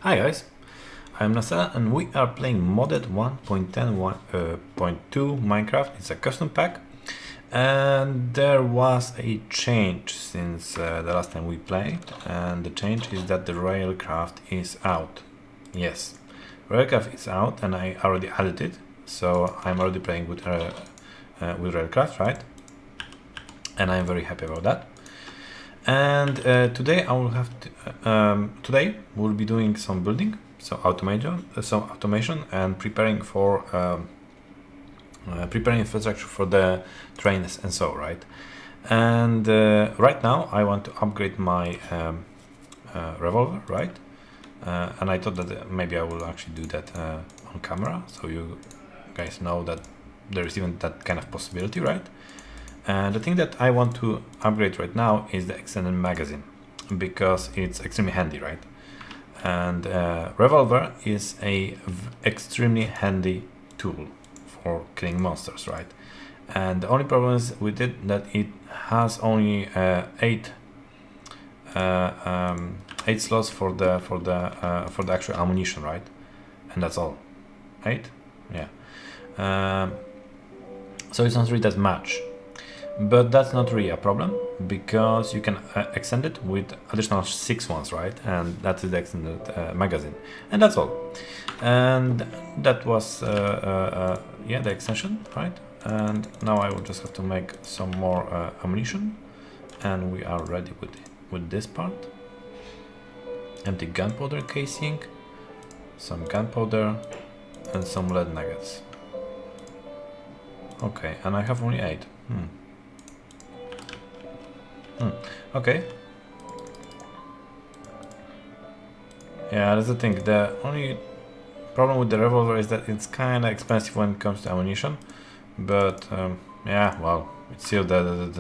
Hi guys, I'm Nasa and we are playing modded 1.10.2 Minecraft. It's a custom pack and there was a change since the last time we played, and the change is that the railcraft is out. Yes, railcraft is out and I already added it, so I'm already playing with railcraft, right? And I'm very happy about that. And today I will have to, today we'll be doing some building, some automation, and preparing for preparing infrastructure for the trains and so, right? And right now I want to upgrade my revolver, right? And I thought that maybe I will actually do that on camera, so you guys know that there is even that kind of possibility, right? And the thing that I want to upgrade right now is the extended magazine, because it's extremely handy, right? And revolver is a extremely handy tool for killing monsters, right? And the only problem is with it that it has only eight slots for the actual ammunition, right? And that's all. 8, yeah. So it's not really that much. But that's not really a problem, because you can extend it with additional 6 ones, right? And that is the extended magazine, and that's all. And that was yeah, the extension, right? And now I will just have to make some more ammunition, and we are ready with this part. Empty gunpowder casing, some gunpowder, and some lead nuggets. Okay, and I have only 8. Okay. Yeah, that's the thing. The only problem with the revolver is that it's kind of expensive when it comes to ammunition. But yeah, well, it's still the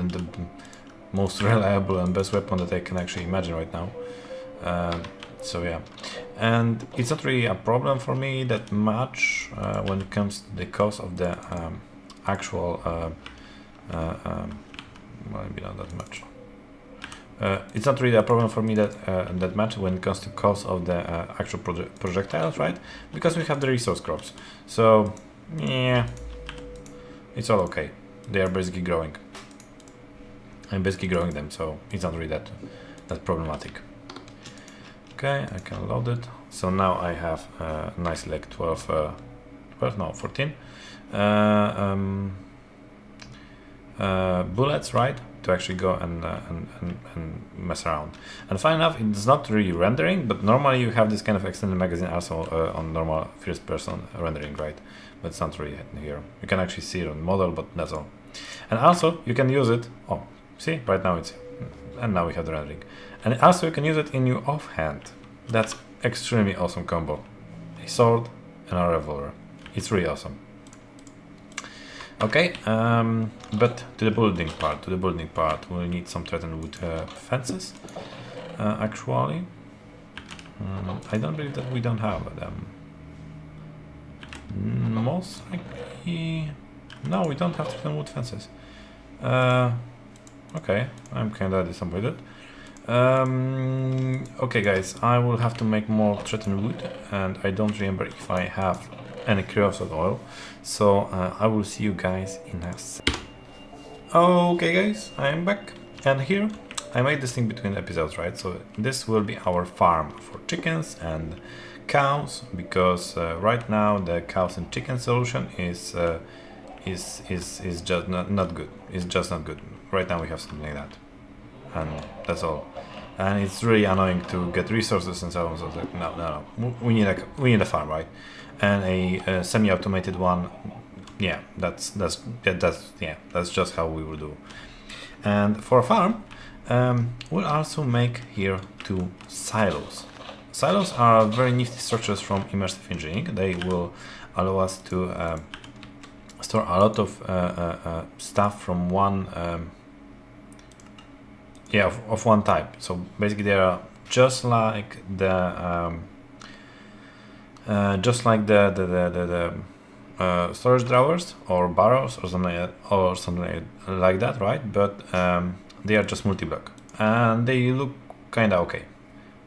most reliable and best weapon that I can actually imagine right now. So yeah, and it's not really a problem for me that much when it comes to the cost of the actual. Well, maybe not that much. It's not really a problem for me that much when it comes to cost of the actual projectiles, right? Because we have the resource crops. So yeah, it's all okay. They are basically growing. I'm basically growing them, so it's not really that problematic. Okay, I can load it. So now I have nice like 14 bullets, right, to actually go and mess around. And fine enough, it's not really rendering, but normally you have this kind of extended magazine also on normal first person rendering, right? But it's not really here. You can actually see it on model, but that's all. And also you can use it, oh, see, right now it's, and now we have the rendering. And also you can use it in your offhand. That's extremely awesome combo. A sword and a revolver. It's really awesome. Okay, but to the building part, we'll need some threatened wood fences, actually. I don't believe that we don't have them. Most likely... No, we don't have threatened wood fences. Okay, I'm kinda disappointed. Okay guys, I will have to make more threatened wood, and I don't remember if I have any creosote oil, so I will see you guys in a second. Okay guys, I am back, and here I made this thing between episodes, right? So this will be our farm for chickens and cows, because right now the cows and chicken solution is just not good. It's just not good. Right now we have something like that, and that's all. And it's really annoying to get resources and so on. So like, no, we need a farm, right? And a semi-automated one. Yeah, that's just how we will do. And for a farm, we'll also make here 2 silos. Silos are very nifty structures from immersive engineering. They will allow us to store a lot of stuff from one. Yeah, of one type. So basically, they are just like the storage drawers or barrels or something like that, right? But they are just multi-block and they look kind of okay.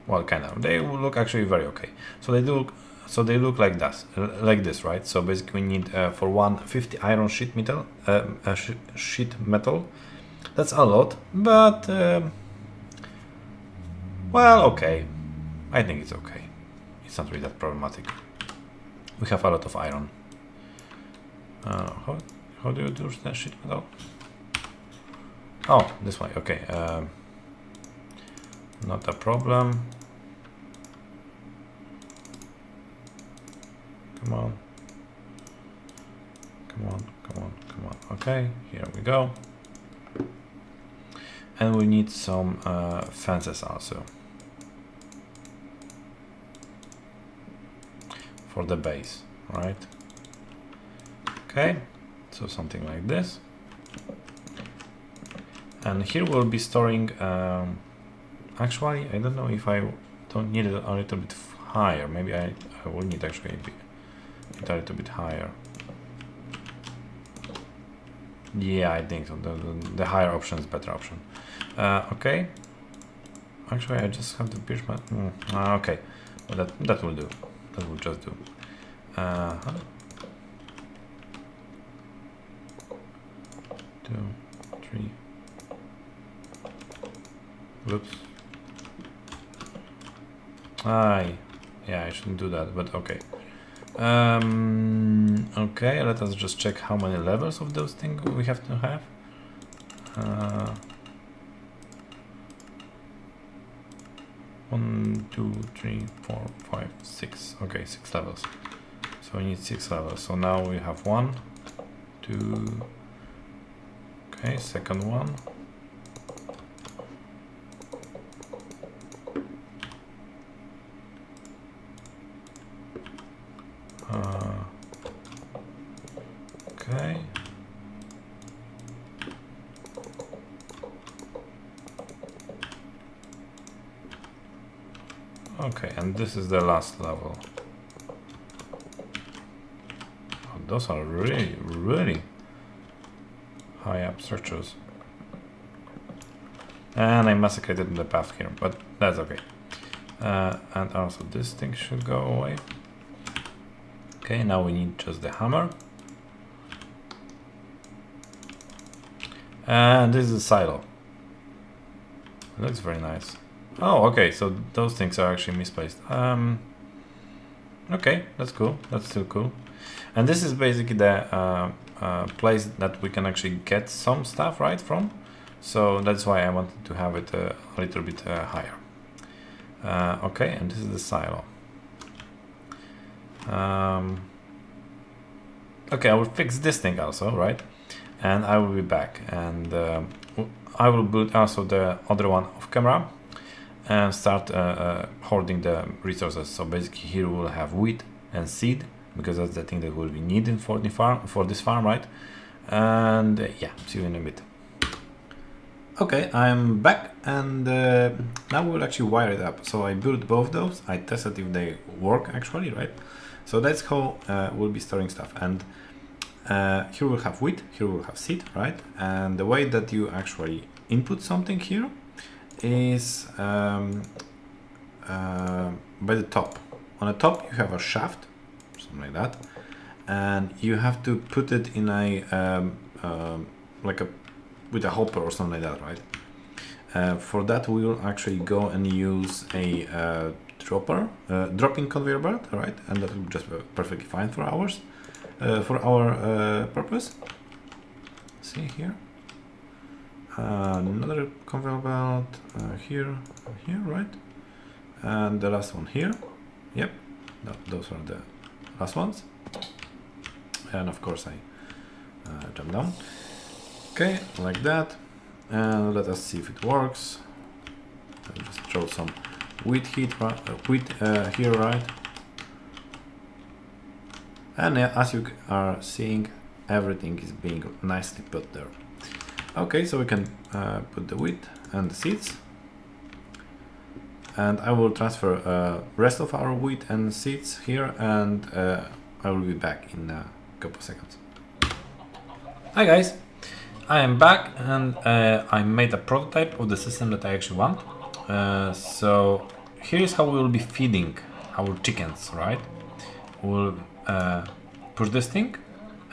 well, kind of. They will look actually very okay. So they do. So they look like this, right? So basically, we need for 150 iron sheet metal. Sheet metal. That's a lot, but well, okay. I think it's okay. It's not really that problematic. We have a lot of iron. How do you do that sheet metal? Oh, this way. Okay. Not a problem. Come on. Come on, come on, come on. Okay, here we go. And we need some fences also. For the base, right? Okay, so something like this. And here we'll be storing, actually, I don't know if I don't need it a little bit higher. Maybe I will need actually a little bit higher. Yeah, I think so. The higher option is better option. Okay. Actually, I just have to pierce my. Okay, well, that will do. That will just do. 2, 3. Whoops. Yeah, I shouldn't do that, but okay. Okay, let us just check how many levels of those things we have to have. 1, 2, 3, 4, 5, 6. Okay, 6 levels. So we need 6 levels. So now we have 1, 2. Okay, second one. Okay. Okay, and this is the last level. Oh, those are really, really high up structures. And I massacred the path here, but that's okay. And also this thing should go away. Okay, now we need just the hammer. And this is a silo. It looks very nice. Oh, okay, so those things are actually misplaced. Okay, that's cool. That's still cool. And this is basically the place that we can actually get some stuff right from. So that's why I wanted to have it a little bit higher. Okay, and this is the silo. Okay, I will fix this thing also, right? And I will be back, and I will build also the other one off camera and start hoarding the resources. So basically here we'll have wheat and seed, because that's the thing that will be needed for this farm, right? And yeah, see you in a bit. Okay, I'm back, and now we'll actually wire it up. So I built both those. I tested if they work actually, right? So that's how we'll be storing stuff. And here we'll have wheat, here we'll have seed, right? And the way that you actually input something here is by the top. On the top you have a shaft, something like that, and you have to put it in a like with a hopper or something like that, right? For that we will actually go and use a dropping conveyor belt, right? And that will just be perfectly fine for ours, for our purpose. See here, another conveyor belt here, right? And the last one here. Yep, those are the last ones. And of course I jump down. Okay, like that. And let us see if it works. I'll just throw some wheat here, right? And as you are seeing, everything is being nicely put there. Okay, so we can put the wheat and the seeds. And I will transfer rest of our wheat and seeds here, and I will be back in a couple of seconds. Hi guys, I am back, and I made a prototype of the system that I actually want. So here is how we will be feeding our chickens, right? We'll push this thing,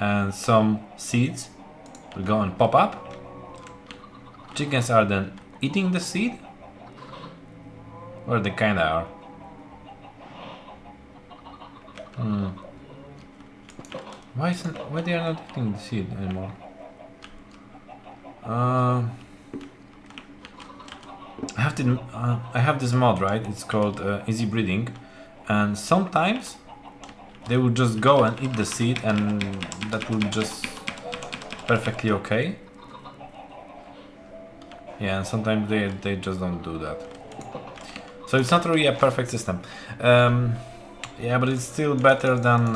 and some seeds will go and pop up. Chickens are then eating the seed, or they kinda are. Why they are not eating the seed anymore? I have this mod, right? It's called easy breeding, and sometimes they will just go and eat the seed, and that will just perfectly okay. Yeah, and sometimes they just don't do that. So it's not really a perfect system. Yeah, but it's still better than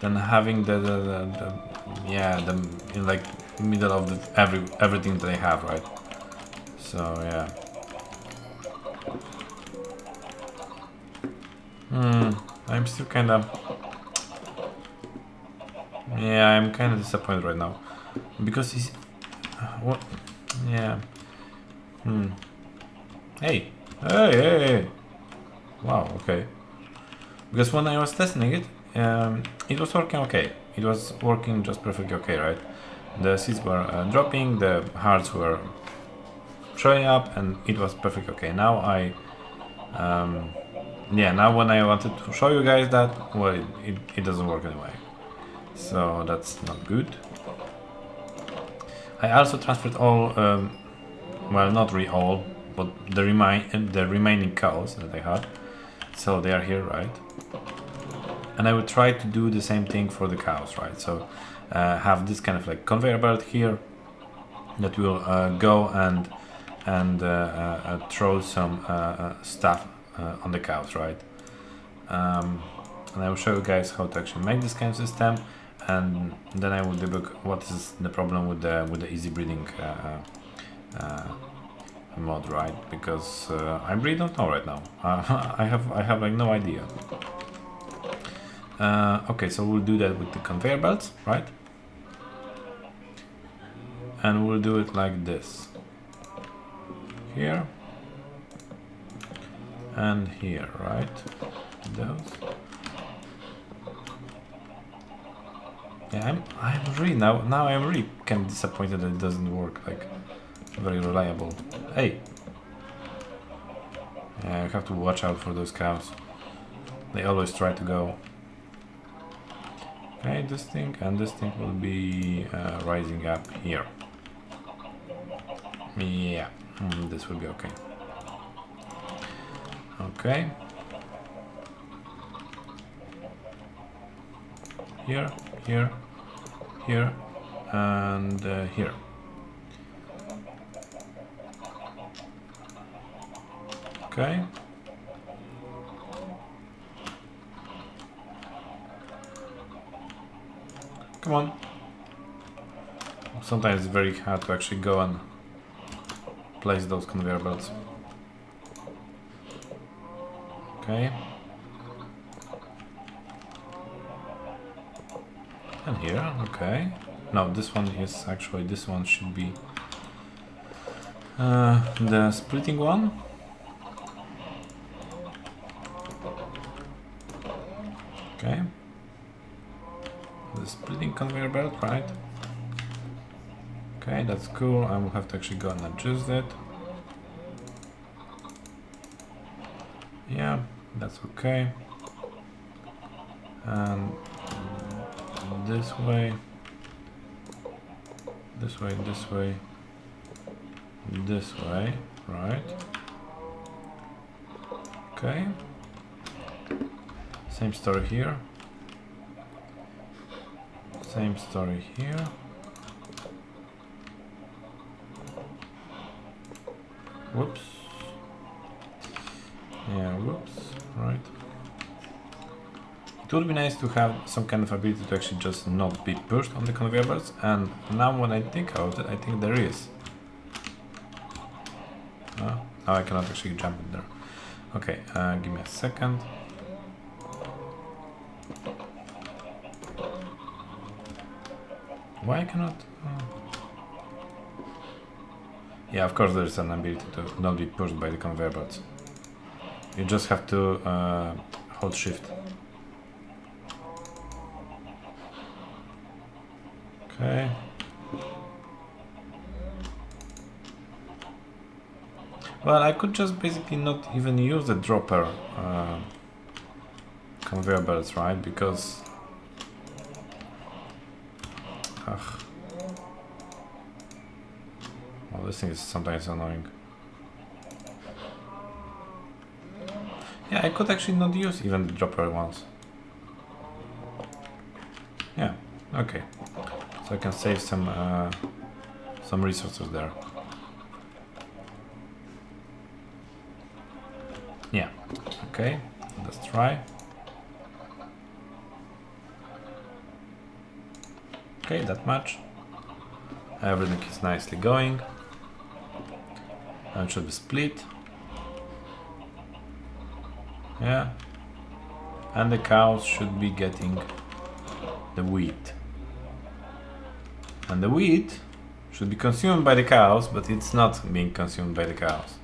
having the in like middle of everything that they have, right? So yeah. I'm still kind of. Yeah, I'm kind of disappointed right now because he's. What? Yeah. Hey. Hey. Wow. Okay. Because when I was testing it, it was working okay. It was working just perfectly okay, right? The seeds were dropping, the hearts were showing up, and it was perfectly okay. Now now when I wanted to show you guys that, well, it doesn't work anyway. So that's not good. I also transferred all, well, not really all, but the remaining cows that I had. So they are here, right? And I will try to do the same thing for the cows, right? So have this kind of like conveyor belt here that will go and throw some stuff on the cows, right? And I will show you guys how to actually make this kind of system, and then I will debug what is the problem with the easy breeding mod, right? Because I really don't know right now. I have like no idea. Okay, so we'll do that with the conveyor belts, right? And we'll do it like this. Here and here, right? Those. Yeah, I'm really now I'm really kind of disappointed that it doesn't work like very reliable. Hey. Yeah, you have to watch out for those cows. They always try to go. Okay, this thing and this thing will be rising up here. Yeah, this will be okay. Okay. Here, here, here, and here. Okay. Come on. Sometimes it's very hard to actually go and place those conveyor belts. Okay. And here, okay. No, this one is actually, this one should be the splitting one. Okay. The splitting conveyor belt, right? Okay, that's cool. I will have to actually go and adjust that. Yeah, that's okay. And this way, this way, this way, this way, right? Okay. Same story here. Same story here. Whoops. Yeah, whoops, right. It would be nice to have some kind of ability to actually just not be pushed on the conveyor belts, and now when I think about it, I think there is. Now I cannot actually jump in there. Okay, give me a second. Why I cannot? Yeah, of course there is an ability to not be pushed by the conveyor belts. You just have to hold shift. Okay. Well, I could just basically not even use the dropper conveyor belts, right? Because well, this thing is sometimes annoying. Yeah, I could actually not use even the dropper ones. Yeah, okay. So I can save some resources there. Yeah, okay, let's try. Okay, that much. Everything is nicely going. And it should be split. Yeah. And the cows should be getting the wheat. And the wheat should be consumed by the cows, but it's not being consumed by the cows.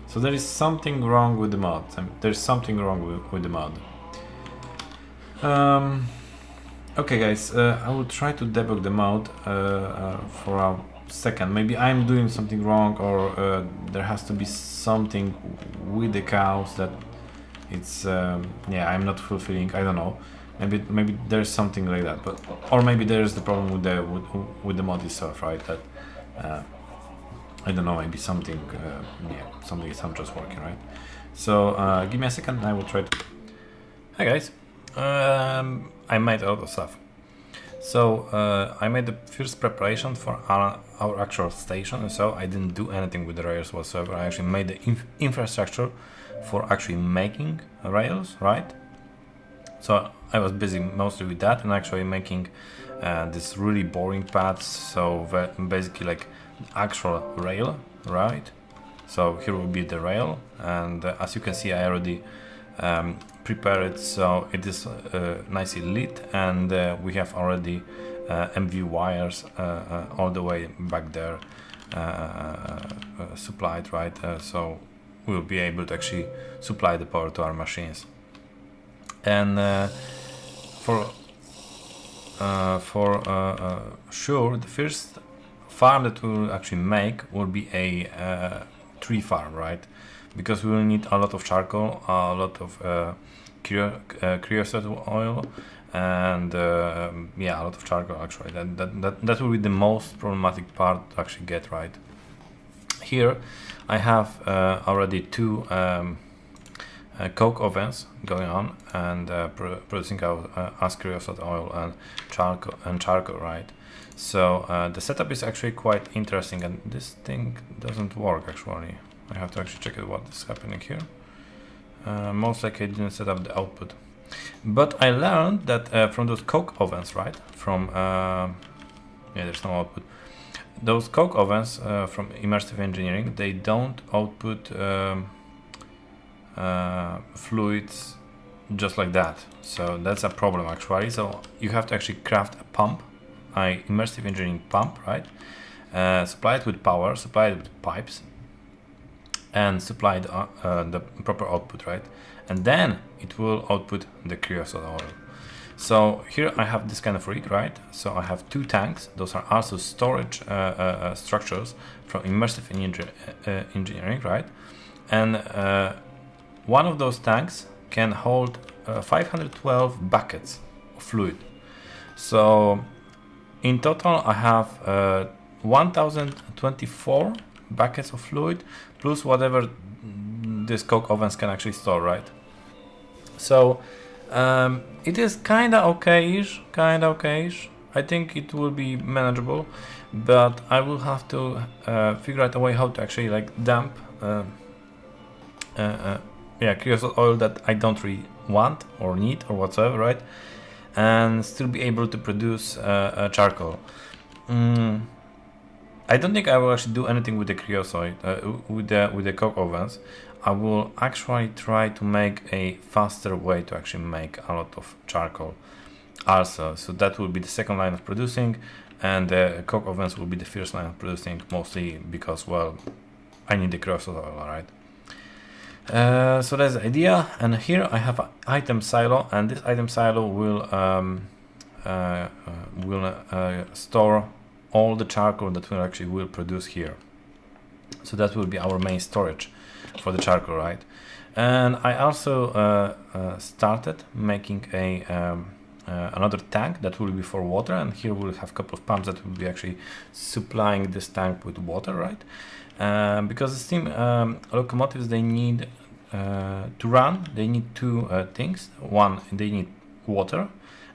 So there is something wrong with the mod. There's something wrong with the mod. Okay guys, I will try to debug the mod for a second. Maybe I'm doing something wrong, or there has to be something with the cows that it's yeah, I'm not fulfilling. I don't know. Maybe there's something like that, but or maybe there's the problem with the mod itself, right? That I don't know. Maybe something yeah, something is not just working, right? So give me a second, and I will try to. Hi guys. I made a lot of stuff. So I made the first preparation for our actual station, so I didn't do anything with the rails whatsoever. I actually made the infrastructure for actually making rails, right? So I was busy mostly with that and actually making this really boring paths. So basically like actual rail, right? So here will be the rail, and as you can see, I already prepare it, so it is nicely lit, and we have already MV wires all the way back there supplied, right? So we'll be able to actually supply the power to our machines. And for sure, the first farm that we'll actually make will be a tree farm, right? Because we will need a lot of charcoal, a lot of creosote oil, and yeah, a lot of charcoal actually. That will be the most problematic part to actually get, right? Here I have already two coke ovens going on and producing as creosote oil and charcoal, right? So the setup is actually quite interesting, and this thing doesn't work actually. I have to actually check out what is happening here. Most likely I didn't set up the output. But I learned that from those coke ovens, right? From, yeah, there's no output. Those coke ovens from immersive engineering, they don't output fluids just like that. So that's a problem actually. So you have to actually craft a pump, an immersive engineering pump, right? Supply it with power, supply it with pipes, and supply the proper output, right? And then it will output the creosote oil. So here I have this kind of rig, right? So I have two tanks. Those are also storage structures from immersive engineering, right? And one of those tanks can hold 512 buckets of fluid. So in total I have 1024 buckets of fluid plus whatever this coke ovens can actually store, right? So it is kinda okay-ish. I think it will be manageable, but I will have to figure out a way how to actually like dump yeah, creosote oil that I don't really want or need or whatsoever, right? And still be able to produce charcoal. I don't think I will actually do anything with the creosote, with the coke ovens. I will actually try to make a faster way to actually make a lot of charcoal also. So that will be the second line of producing, and the coke ovens will be the first line of producing, mostly because, well, I need the creosote oil, right? So that's the idea, and here I have an item silo, and this item silo will store all the charcoal that we actually will produce here. So that will be our main storage for the charcoal, right? And I also started making a another tank that will be for water, and here we'll have a couple of pumps that will be actually supplying this tank with water, right? Because the steam locomotives, they need to run, they need two things. One, they need water,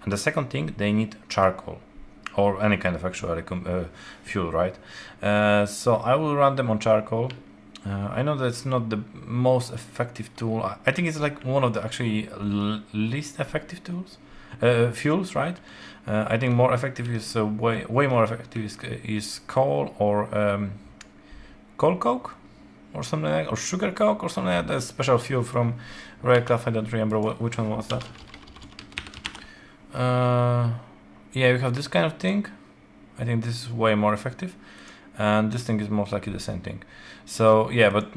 and the second thing, they need charcoal or any kind of actual fuel, right? So I will run them on charcoal. I know that's not the most effective tool. I think it's like one of the actually least effective tools, fuels, right? I think more effective is way more effective is coal or coal coke or something like, or sugar coke or something like that. That's special fuel from Railcraft. I don't remember which one was that. Yeah, you have this kind of thing. I think this is way more effective, and this thing is most likely the same thing. So yeah, but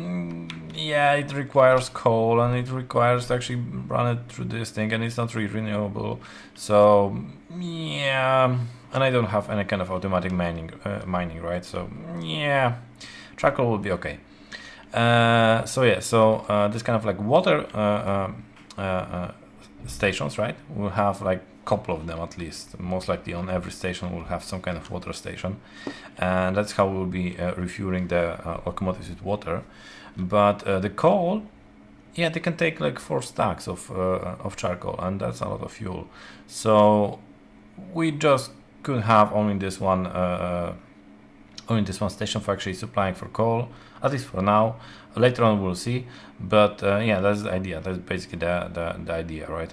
yeah, it requires coal, and it requires to actually run it through this thing, and it's not really renewable. So yeah, and I don't have any kind of automatic mining, right? So yeah, charcoal will be okay. So yeah, so this kind of like water stations, right? We'll have like couple of them at least. Most likely on every station we'll have some kind of water station, and that's how we'll be refueling the locomotives with water. But the coal, yeah, they can take like 4 stacks of charcoal, and that's a lot of fuel. So we just could have only this one station for actually supplying for coal, at least for now. Later on we'll see, but yeah, that's the idea. That's basically the idea, right?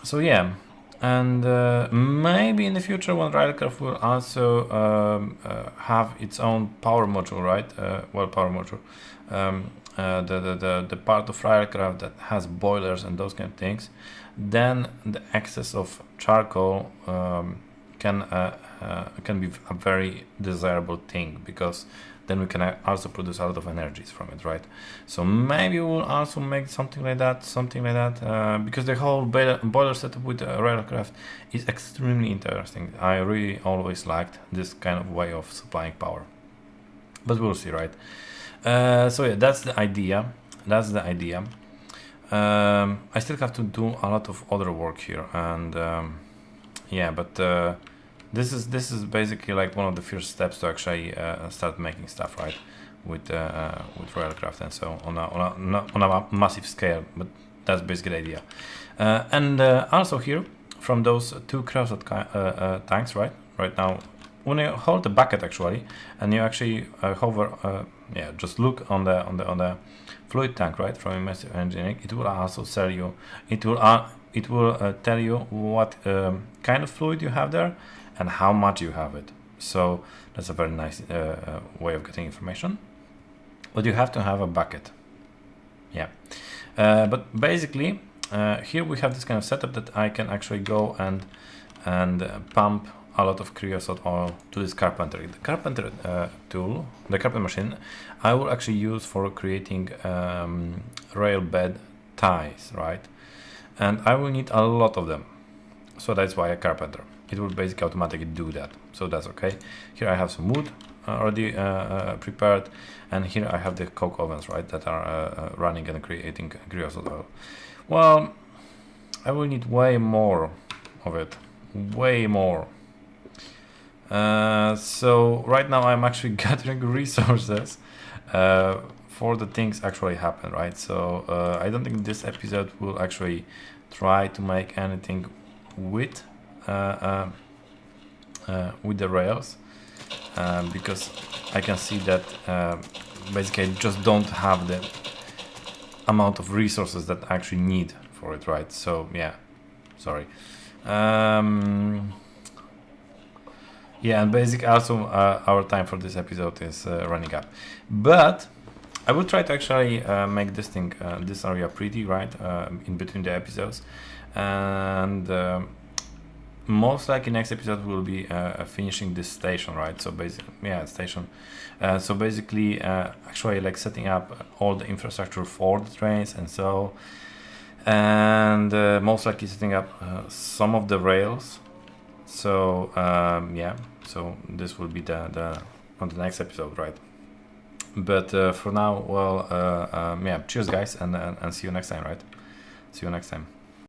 So yeah, and maybe in the future when Railcraft will also have its own power module, right? Power module, the part of Railcraft that has boilers and those kind of things, then the excess of charcoal can be a very desirable thing, because then we can also produce a lot of energies from it, right? So maybe we'll also make something like that, because the whole boiler setup with Railcraft is extremely interesting. I really always liked this kind of way of supplying power, but we'll see, right? So yeah, that's the idea. I still have to do a lot of other work here, and yeah, but this is basically like one of the first steps to actually start making stuff, right, with Railcraft and so on a massive scale. But that's basically the idea. And also here, from those 2 creosote tanks, right now, when you hold the bucket actually, and you actually hover, yeah, just look on the fluid tank, right, from immersive engineering, it will also tell you, tell you what kind of fluid you have there and how much you have it. So that's a very nice way of getting information. But you have to have a bucket. Yeah. But basically, here we have this kind of setup that I can actually go and pump a lot of creosote oil to this carpenter. The carpenter tool, the carpenter machine, I will actually use for creating rail bed ties, right? And I will need a lot of them. So that's why a carpenter. It will basically automatically do that. So that's okay. Here I have some wood already prepared, and here I have the coke ovens, right, that are running and creating creosote oil. Well, I will need way more of it, way more. So right now I'm actually gathering resources for the things actually happen, right? So I don't think this episode will actually try to make anything with the rails, because I can see that basically I just don't have the amount of resources that I actually need for it, right? So yeah, sorry. Yeah, and basically also our time for this episode is running up, but I will try to actually make this thing, this area pretty, right, in between the episodes, and most likely next episode will be finishing this station, right? So basically, yeah, station. So basically, actually like setting up all the infrastructure for the trains and so, and most likely setting up some of the rails. So yeah, so this will be the on the next episode, right? But for now, well, yeah, cheers guys, and see you next time, right? See you next time.